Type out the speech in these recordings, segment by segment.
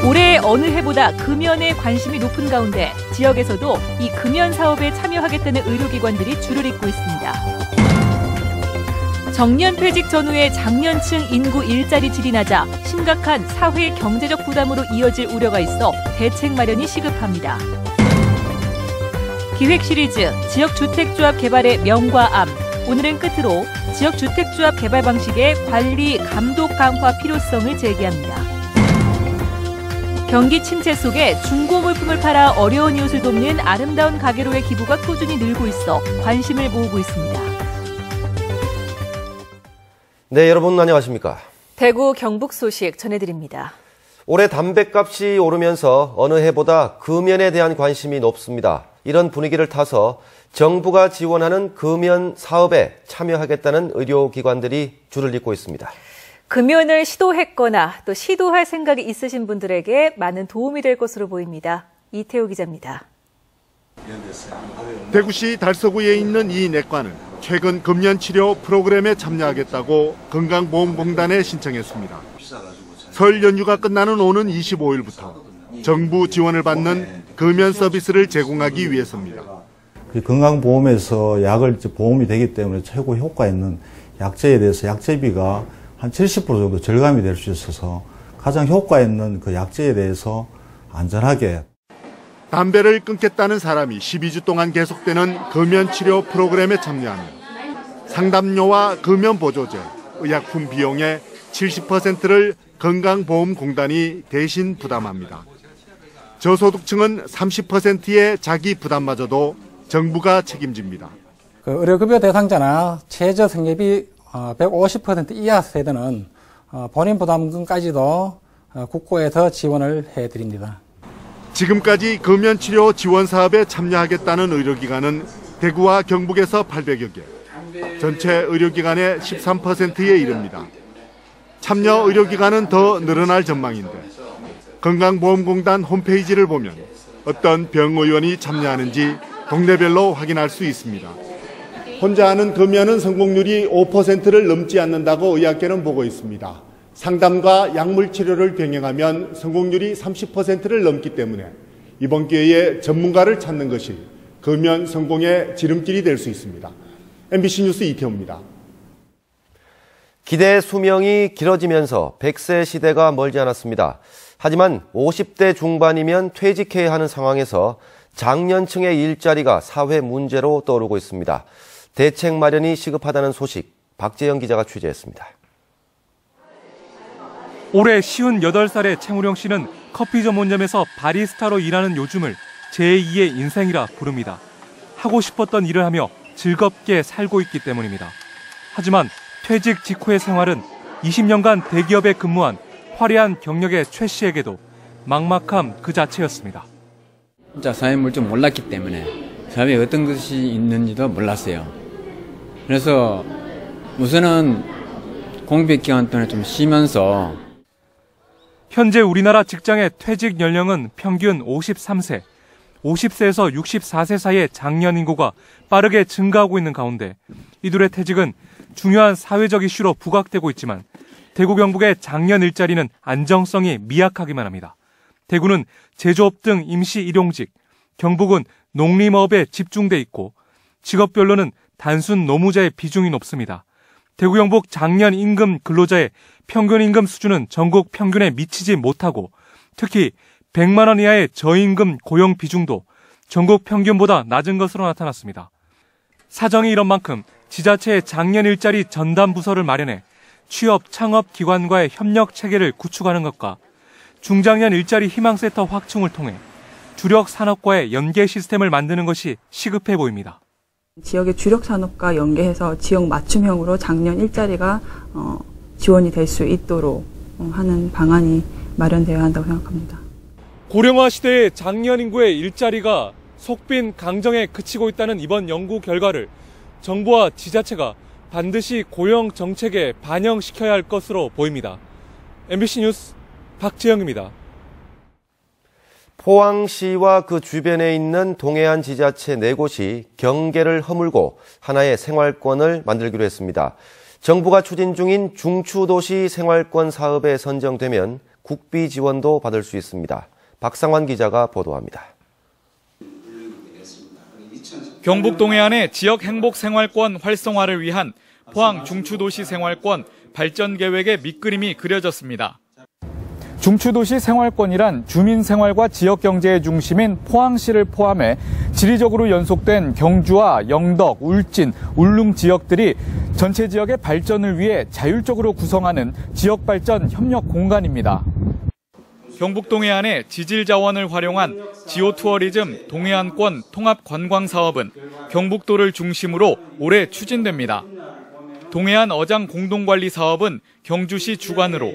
올해 어느 해보다 금연에 관심이 높은 가운데 지역에서도 이 금연 사업에 참여하겠다는 의료기관들이 줄을 잇고 있습니다. 정년퇴직 전후의 장년층 인구 일자리 질이 낮아 심각한 사회 경제적 부담으로 이어질 우려가 있어 대책 마련이 시급합니다. 기획 시리즈 지역주택조합 개발의 명과 암. 오늘은 끝으로 지역주택조합 개발 방식의 관리, 감독 강화 필요성을 제기합니다. 경기 침체 속에 중고 물품을 팔아 어려운 이웃을 돕는 아름다운 가게로의 기부가 꾸준히 늘고 있어 관심을 모으고 있습니다. 네, 여러분 안녕하십니까? 대구 경북 소식 전해드립니다. 올해 담배값이 오르면서 어느 해보다 금연에 대한 관심이 높습니다. 이런 분위기를 타서 정부가 지원하는 금연 사업에 참여하겠다는 의료기관들이 줄을 잇고 있습니다. 금연을 시도했거나 또 시도할 생각이 있으신 분들에게 많은 도움이 될 것으로 보입니다. 이태우 기자입니다. 대구시 달서구에 있는 이 내과는 최근 금연 치료 프로그램에 참여하겠다고 건강보험공단에 신청했습니다. 설 연휴가 끝나는 오는 25일부터 정부 지원을 받는 금연 서비스를 제공하기 위해서입니다. 건강보험에서 약을 보험이 되기 때문에 최고 효과 있는 약제에 대해서 약제비가 한 70% 정도 절감이 될 수 있어서 가장 효과 있는 그 약제에 대해서 안전하게. 담배를 끊겠다는 사람이 12주 동안 계속되는 금연 치료 프로그램에 참여하면 상담료와 금연 보조제, 의약품 비용의 70%를 건강보험공단이 대신 부담합니다. 저소득층은 30%의 자기 부담마저도 정부가 책임집니다. 의료급여 대상자나 최저 생계비 150% 이하 세대는 본인 부담금까지도 국고에서 지원을 해드립니다. 지금까지 금연치료 지원 사업에 참여하겠다는 의료기관은 대구와 경북에서 800여 개, 전체 의료기관의 13%에 이릅니다. 참여 의료기관은 더 늘어날 전망인데 건강보험공단 홈페이지를 보면 어떤 병의원이 참여하는지 동네별로 확인할 수 있습니다. 혼자 하는 금연은 성공률이 5%를 넘지 않는다고 의학계는 보고 있습니다. 상담과 약물 치료를 병행하면 성공률이 30%를 넘기 때문에 이번 기회에 전문가를 찾는 것이 금연 성공의 지름길이 될 수 있습니다. MBC 뉴스 이태호입니다. 기대 수명이 길어지면서 100세 시대가 멀지 않았습니다. 하지만 50대 중반이면 퇴직해야 하는 상황에서 장년층의 일자리가 사회 문제로 떠오르고 있습니다. 대책 마련이 시급하다는 소식, 박재영 기자가 취재했습니다. 올해 58살의 최무령 씨는 커피 전문점에서 바리스타로 일하는 요즘을 제2의 인생이라 부릅니다. 하고 싶었던 일을 하며 즐겁게 살고 있기 때문입니다. 하지만 퇴직 직후의 생활은 20년간 대기업에 근무한 화려한 경력의 최 씨에게도 막막함 그 자체였습니다. 진짜 사회물 좀 몰랐기 때문에 사회에 어떤 것이 있는지도 몰랐어요. 그래서 우선은 공백 기간 동안에 좀 쉬면서. 현재 우리나라 직장의 퇴직 연령은 평균 53세, 50세에서 64세 사이의 장년 인구가 빠르게 증가하고 있는 가운데 이들의 퇴직은 중요한 사회적 이슈로 부각되고 있지만 대구 경북의 장년 일자리는 안정성이 미약하기만 합니다. 대구는 제조업 등 임시 일용직, 경북은 농림업에 집중돼 있고 직업별로는 단순 노무자의 비중이 높습니다. 대구 경북 장년 임금 근로자의 평균 임금 수준은 전국 평균에 미치지 못하고 특히 100만 원 이하의 저임금 고용 비중도 전국 평균보다 낮은 것으로 나타났습니다. 사정이 이런 만큼 지자체의 장년 일자리 전담 부서를 마련해 취업, 창업 기관과의 협력 체계를 구축하는 것과 중장년 일자리 희망센터 확충을 통해 주력 산업과의 연계 시스템을 만드는 것이 시급해 보입니다. 지역의 주력 산업과 연계해서 지역 맞춤형으로 장년 일자리가 지원이 될 수 있도록 하는 방안이 마련되어야 한다고 생각합니다. 고령화 시대의 장년 인구의 일자리가 속빈 강정에 그치고 있다는 이번 연구 결과를 정부와 지자체가 반드시 고용 정책에 반영시켜야 할 것으로 보입니다. MBC 뉴스 박재영입니다. 포항시와 그 주변에 있는 동해안 지자체 4곳이 경계를 허물고 하나의 생활권을 만들기로 했습니다. 정부가 추진 중인 중추도시 생활권 사업에 선정되면 국비 지원도 받을 수 있습니다. 박상환 기자가 보도합니다. 경북 동해안의 지역 행복 생활권 활성화를 위한 포항 중추도시 생활권 발전 계획의 밑그림이 그려졌습니다. 중추도시 생활권이란 주민 생활과 지역 경제의 중심인 포항시를 포함해 지리적으로 연속된 경주와 영덕, 울진, 울릉 지역들이 전체 지역의 발전을 위해 자율적으로 구성하는 지역발전 협력 공간입니다. 경북 동해안의 지질 자원을 활용한 지오투어리즘 동해안권 통합 관광 사업은 경북도를 중심으로 올해 추진됩니다. 동해안 어장 공동관리 사업은 경주시 주관으로,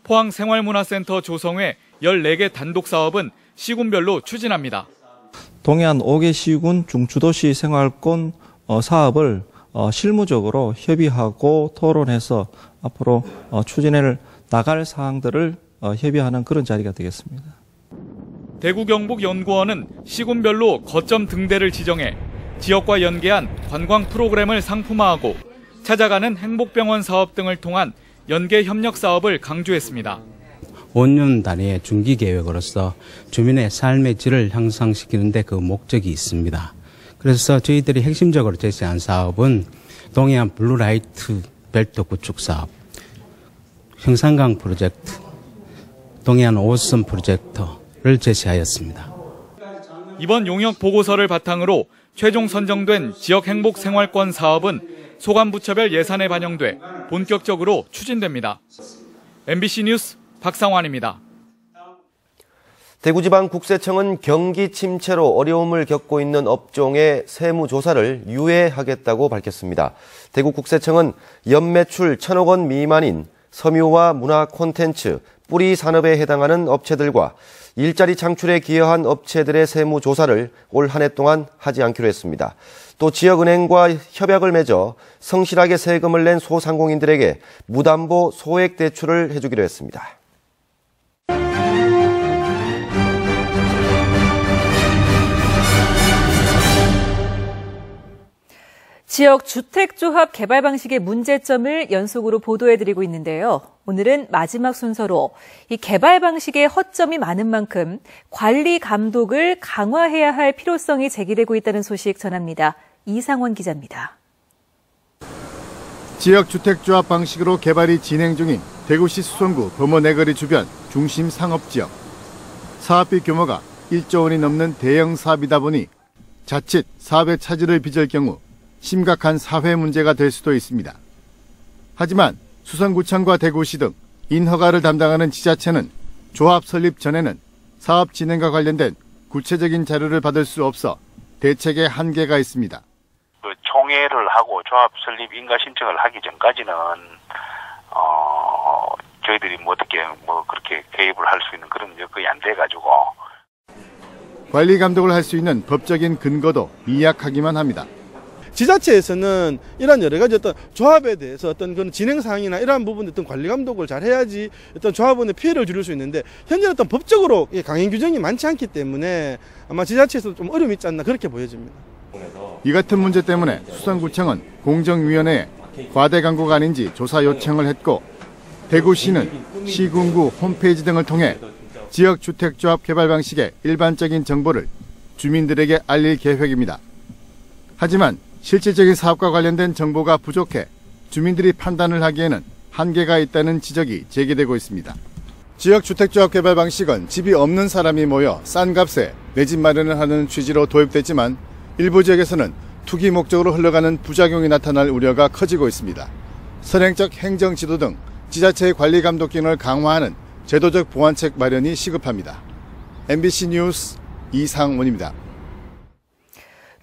포항 생활문화센터 조성회 14개 단독 사업은 시군별로 추진합니다. 동해안 5개 시군 중추도시 생활권 사업을 실무적으로 협의하고 토론해서 앞으로 추진해 나갈 사항들을 협의하는 그런 자리가 되겠습니다. 대구경북연구원은 시군별로 거점 등대를 지정해 지역과 연계한 관광 프로그램을 상품화하고 찾아가는 행복병원 사업 등을 통한 연계 협력 사업을 강조했습니다. 5년 단위의 중기 계획으로서 주민의 삶의 질을 향상시키는 데 그 목적이 있습니다. 그래서 저희들이 핵심적으로 제시한 사업은 동해안 블루라이트 벨트 구축 사업, 형산강 프로젝트, 동해안 5선 프로젝트를 제시하였습니다. 이번 용역 보고서를 바탕으로 최종 선정된 지역 행복 생활권 사업은 소관부처별 예산에 반영돼 본격적으로 추진됩니다. MBC 뉴스 박상환입니다. 대구지방국세청은 경기 침체로 어려움을 겪고 있는 업종의 세무조사를 유예하겠다고 밝혔습니다. 대구국세청은 연매출 1,000억 원 미만인 섬유와 문화 콘텐츠, 뿌리 산업에 해당하는 업체들과 일자리 창출에 기여한 업체들의 세무조사를 올 한 해 동안 하지 않기로 했습니다. 또 지역은행과 협약을 맺어 성실하게 세금을 낸 소상공인들에게 무담보 소액 대출을 해주기로 했습니다. 지역 주택조합 개발 방식의 문제점을 연속으로 보도해드리고 있는데요. 오늘은 마지막 순서로 이 개발 방식의 허점이 많은 만큼 관리 감독을 강화해야 할 필요성이 제기되고 있다는 소식 전합니다. 이상원 기자입니다. 지역 주택조합 방식으로 개발이 진행 중인 대구시 수성구 범어내거리 주변 중심 상업지역. 사업비 규모가 1조 원이 넘는 대형 사업이다 보니 자칫 사업의 차질을 빚을 경우 심각한 사회 문제가 될 수도 있습니다. 하지만 수성구청과 대구시 등 인허가를 담당하는 지자체는 조합 설립 전에는 사업 진행과 관련된 구체적인 자료를 받을 수 없어 대책에 한계가 있습니다. 총회를 하고 조합 설립 인가 신청을 하기 전까지는 저희들이 어떻게 그렇게 개입을 할 수 있는 그런 여건이 안 돼가지고 관리 감독을 할 수 있는 법적인 근거도 미약하기만 합니다. 지자체에서는 이런 여러 가지 어떤 조합에 대해서 어떤 그런 진행 사항이나 이러한 부분에 어떤 관리 감독을 잘 해야지 어떤 조합원의 피해를 줄일 수 있는데 현재 어떤 법적으로 강행 규정이 많지 않기 때문에 아마 지자체에서 좀 어려움이 있지 않나 그렇게 보여집니다. 이 같은 문제 때문에 수성구청은 공정위원회에 과대 광고가 아닌지 조사 요청을 했고 대구시는 시군구 홈페이지 등을 통해 지역 주택조합 개발 방식의 일반적인 정보를 주민들에게 알릴 계획입니다. 하지만 실질적인 사업과 관련된 정보가 부족해 주민들이 판단을 하기에는 한계가 있다는 지적이 제기되고 있습니다. 지역 주택조합 개발 방식은 집이 없는 사람이 모여 싼 값에 내 집 마련을 하는 취지로 도입됐지만 일부 지역에서는 투기 목적으로 흘러가는 부작용이 나타날 우려가 커지고 있습니다. 선행적 행정 지도 등 지자체의 관리 감독 기능을 강화하는 제도적 보완책 마련이 시급합니다. MBC 뉴스 이상원입니다.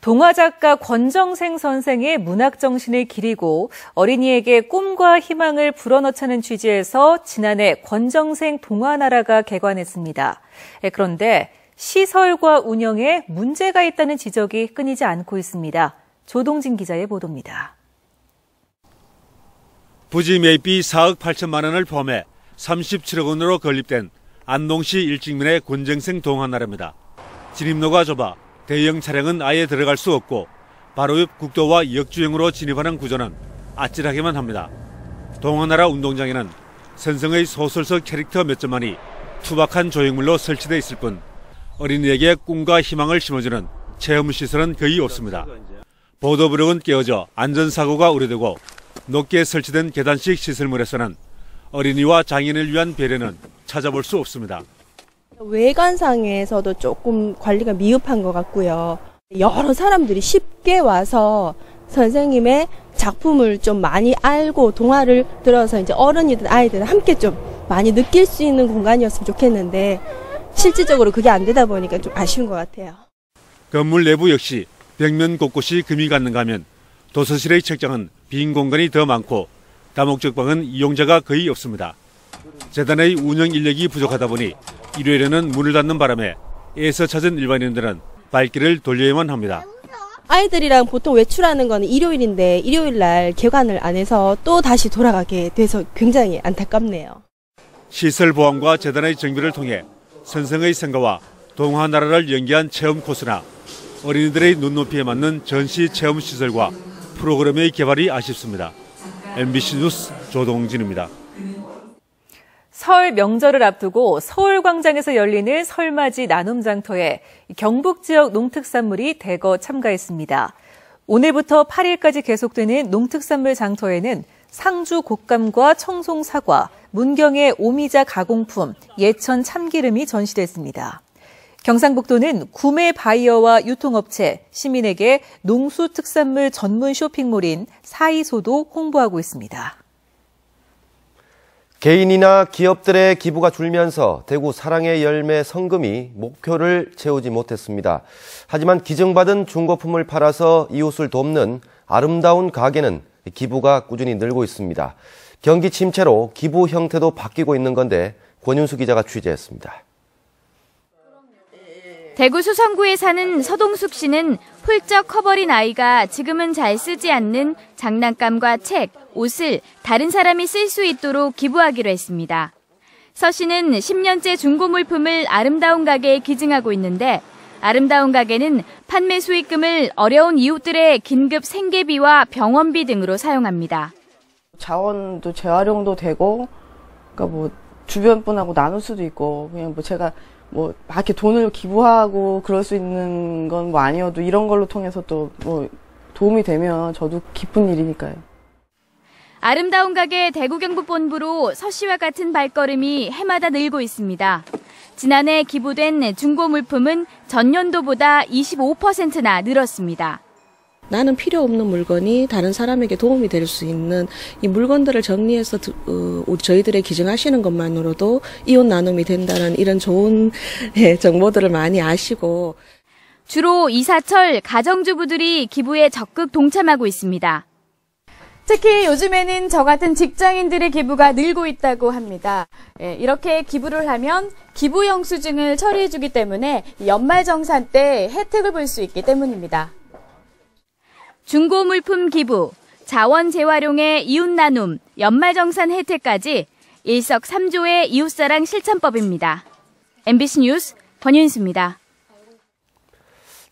동화작가 권정생 선생의 문학정신을 기리고 어린이에게 꿈과 희망을 불어넣자는 취지에서 지난해 권정생 동화나라가 개관했습니다. 그런데 시설과 운영에 문제가 있다는 지적이 끊이지 않고 있습니다. 조동진 기자의 보도입니다. 부지 매입비 4억 8천만 원을 포함해 37억 원으로 건립된 안동시 일직면의 권정생 동화나라입니다. 진입로가 좁아 대형 차량은 아예 들어갈 수 없고 바로 옆 국도와 역주행으로 진입하는 구조는 아찔하기만 합니다. 동화나라 운동장에는 선생의 소설 속 캐릭터 몇 점만이 투박한 조형물로 설치돼 있을 뿐 어린이에게 꿈과 희망을 심어주는 체험시설은 거의 없습니다. 보도부력은 깨어져 안전사고가 우려되고 높게 설치된 계단식 시설물에서는 어린이와 장애인을 위한 배려는 찾아볼 수 없습니다. 외관상에서도 조금 관리가 미흡한 것 같고요. 여러 사람들이 쉽게 와서 선생님의 작품을 좀 많이 알고 동화를 들어서 이제 어른이든 아이들은 함께 좀 많이 느낄 수 있는 공간이었으면 좋겠는데 실질적으로 그게 안 되다 보니까 좀 아쉬운 것 같아요. 건물 내부 역시 벽면 곳곳이 금이 갔는가 하면 도서실의 책장은 빈 공간이 더 많고 다목적 방은 이용자가 거의 없습니다. 재단의 운영 인력이 부족하다 보니 일요일에는 문을 닫는 바람에 애써 찾은 일반인들은 발길을 돌려야만 합니다. 아이들이랑 보통 외출하는 건 일요일인데 일요일 날 개관을 안 해서 또 다시 돌아가게 돼서 굉장히 안타깝네요. 시설 보완과 재단의 정비를 통해 선생의 생가와 동화 나라를 연계한 체험 코스나 어린이들의 눈높이에 맞는 전시 체험 시설과 프로그램의 개발이 아쉽습니다. MBC 뉴스 조동진입니다. 설 명절을 앞두고 서울광장에서 열리는 설맞이 나눔장터에 경북 지역 농특산물이 대거 참가했습니다. 오늘부터 8일까지 계속되는 농특산물 장터에는 상주 곶감과 청송 사과, 문경의 오미자 가공품, 예천 참기름이 전시됐습니다. 경상북도는 구매 바이어와 유통업체, 시민에게 농수특산물 전문 쇼핑몰인 사이소도 홍보하고 있습니다. 개인이나 기업들의 기부가 줄면서 대구 사랑의 열매 성금이 목표를 채우지 못했습니다. 하지만 기증받은 중고품을 팔아서 이웃을 돕는 아름다운 가게는 기부가 꾸준히 늘고 있습니다. 경기 침체로 기부 형태도 바뀌고 있는 건데 권윤수 기자가 취재했습니다. 대구 수성구에 사는 서동숙 씨는 훌쩍 커버린 아이가 지금은 잘 쓰지 않는 장난감과 책, 옷을 다른 사람이 쓸 수 있도록 기부하기로 했습니다. 서 씨는 10년째 중고 물품을 아름다운 가게에 기증하고 있는데 아름다운 가게는 판매 수익금을 어려운 이웃들의 긴급 생계비와 병원비 등으로 사용합니다. 자원도 재활용도 되고, 그러니까 뭐 주변 분하고 나눌 수도 있고, 그냥 뭐 제가 뭐 이렇게 돈을 기부하고 그럴 수 있는 건 뭐 아니어도 이런 걸로 통해서 또 뭐 도움이 되면 저도 기쁜 일이니까요. 아름다운 가게 대구 경북본부로 서 씨와 같은 발걸음이 해마다 늘고 있습니다. 지난해 기부된 중고 물품은 전년도보다 25%나 늘었습니다. 나는 필요 없는 물건이 다른 사람에게 도움이 될 수 있는 이 물건들을 정리해서 저희들의 기증하시는 것만으로도 이웃 나눔이 된다는 이런 좋은 정보들을 많이 아시고. 주로 이사철 가정주부들이 기부에 적극 동참하고 있습니다. 특히 요즘에는 저 같은 직장인들의 기부가 늘고 있다고 합니다. 이렇게 기부를 하면 기부 영수증을 처리해주기 때문에 연말정산 때 혜택을 볼 수 있기 때문입니다. 중고 물품 기부, 자원 재활용의 이웃 나눔, 연말정산 혜택까지 일석삼조의 이웃사랑 실천법입니다. MBC 뉴스 권윤수입니다.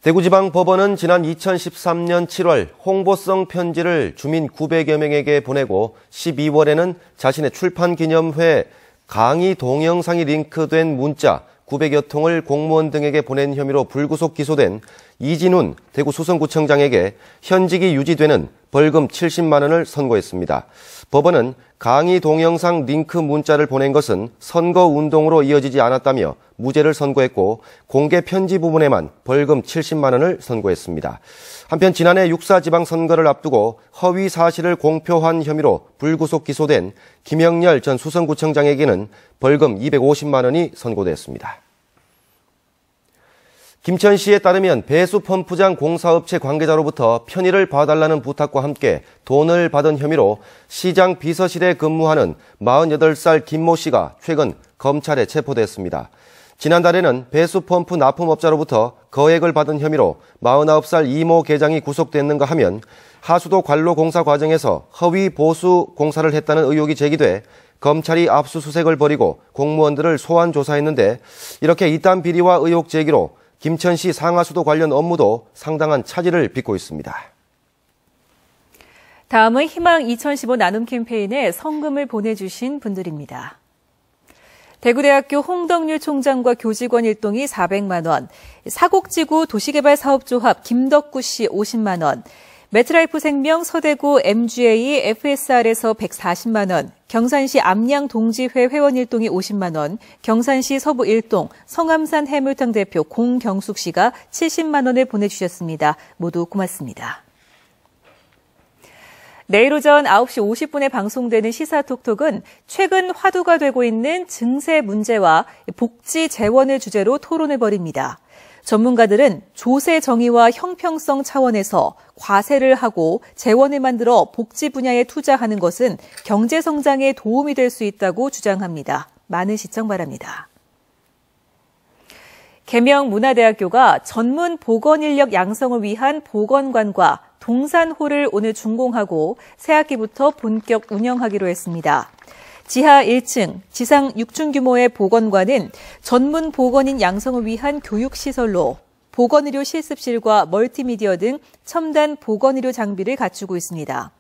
대구지방법원은 지난 2013년 7월 홍보성 편지를 주민 900여 명에게 보내고 12월에는 자신의 출판기념회 강의 동영상이 링크된 문자 900여 통을 공무원 등에게 보낸 혐의로 불구속 기소된 이진훈 대구 수성구청장에게 현직이 유지되는 벌금 70만 원을 선고했습니다. 법원은 강의 동영상 링크 문자를 보낸 것은 선거운동으로 이어지지 않았다며 무죄를 선고했고 공개 편지 부분에만 벌금 70만 원을 선고했습니다. 한편 지난해 육사지방선거를 앞두고 허위 사실을 공표한 혐의로 불구속 기소된 김영렬 전 수성구청장에게는 벌금 250만 원이 선고됐습니다. 김천시에 따르면 배수펌프장 공사업체 관계자로부터 편의를 봐달라는 부탁과 함께 돈을 받은 혐의로 시장 비서실에 근무하는 48살 김모 씨가 최근 검찰에 체포됐습니다. 지난달에는 배수펌프 납품업자로부터 거액을 받은 혐의로 49살 이모 계장이 구속됐는가 하면 하수도 관로 공사 과정에서 허위 보수 공사를 했다는 의혹이 제기돼 검찰이 압수수색을 벌이고 공무원들을 소환 조사했는데 이렇게 이딴 비리와 의혹 제기로 김천시 상하수도 관련 업무도 상당한 차질을 빚고 있습니다. 다음은 희망 2015 나눔 캠페인에 성금을 보내주신 분들입니다. 대구대학교 홍덕률 총장과 교직원 일동이 400만 원, 사곡지구 도시개발사업조합 김덕구 씨 50만 원, 매트라이프 생명 서대구 MGA FSR에서 140만 원, 경산시 암양 동지회 회원 일동이 50만 원, 경산시 서부 일동 성암산 해물탕 대표 공경숙 씨가 70만 원을 보내주셨습니다. 모두 고맙습니다. 내일 오전 9시 50분에 방송되는 시사톡톡은 최근 화두가 되고 있는 증세 문제와 복지 재원을 주제로 토론을 벌입니다. 전문가들은 조세 정의와 형평성 차원에서 과세를 하고 재원을 만들어 복지 분야에 투자하는 것은 경제 성장에 도움이 될 수 있다고 주장합니다. 많은 시청 바랍니다. 계명문화대학교가 전문 보건인력 양성을 위한 보건관과 동산호를 오늘 준공하고 새학기부터 본격 운영하기로 했습니다. 지하 1층, 지상 6층 규모의 보건관은 전문 보건인 양성을 위한 교육시설로 보건의료 실습실과 멀티미디어 등 첨단 보건의료 장비를 갖추고 있습니다.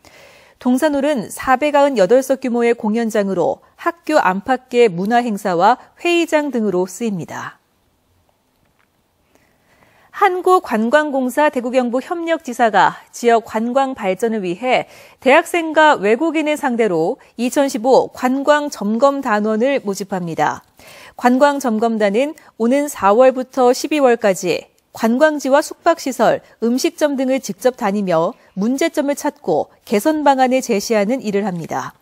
동산홀은 498석 규모의 공연장으로 학교 안팎의 문화행사와 회의장 등으로 쓰입니다. 한국관광공사 대구경북협력지사가 지역 관광 발전을 위해 대학생과 외국인을 상대로 2015 관광점검단원을 모집합니다. 관광점검단은 오는 4월부터 12월까지 관광지와 숙박시설, 음식점 등을 직접 다니며 문제점을 찾고 개선 방안을 제시하는 일을 합니다.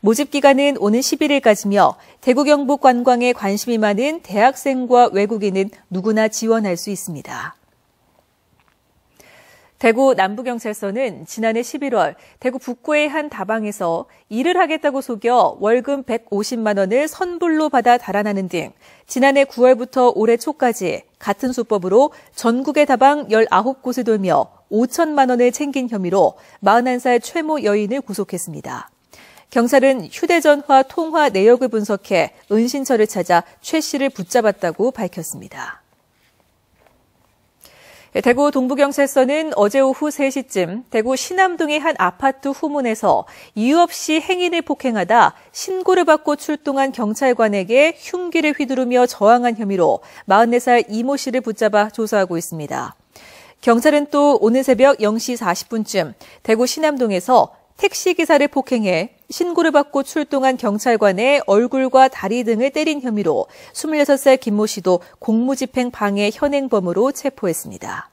모집 기간은 오는 11일까지며 대구 경북 관광에 관심이 많은 대학생과 외국인은 누구나 지원할 수 있습니다. 대구 남부경찰서는 지난해 11월 대구 북구의 한 다방에서 일을 하겠다고 속여 월급 150만 원을 선불로 받아 달아나는 등 지난해 9월부터 올해 초까지 같은 수법으로 전국의 다방 19곳을 돌며 5천만 원을 챙긴 혐의로 41살 최모 여인을 구속했습니다. 경찰은 휴대전화 통화 내역을 분석해 은신처를 찾아 최 씨를 붙잡았다고 밝혔습니다. 대구 동부경찰서는 어제 오후 3시쯤 대구 신암동의 한 아파트 후문에서 이유 없이 행인을 폭행하다 신고를 받고 출동한 경찰관에게 흉기를 휘두르며 저항한 혐의로 44살 이모 씨를 붙잡아 조사하고 있습니다. 경찰은 또 오늘 새벽 0시 40분쯤 대구 신암동에서 택시기사를 폭행해 신고를 받고 출동한 경찰관의 얼굴과 다리 등을 때린 혐의로 26살 김모 씨도 공무집행 방해 현행범으로 체포했습니다.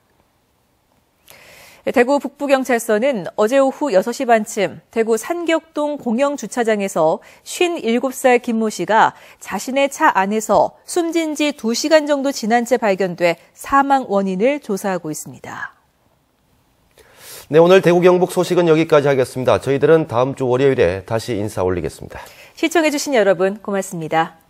대구 북부경찰서는 어제 오후 6시 반쯤 대구 산격동 공영주차장에서 57살 김모 씨가 자신의 차 안에서 숨진 지 2시간 정도 지난 채 발견돼 사망 원인을 조사하고 있습니다. 네, 오늘 대구 경북 소식은 여기까지 하겠습니다. 저희들은 다음 주 월요일에 다시 인사 올리겠습니다. 시청해주신 여러분 고맙습니다.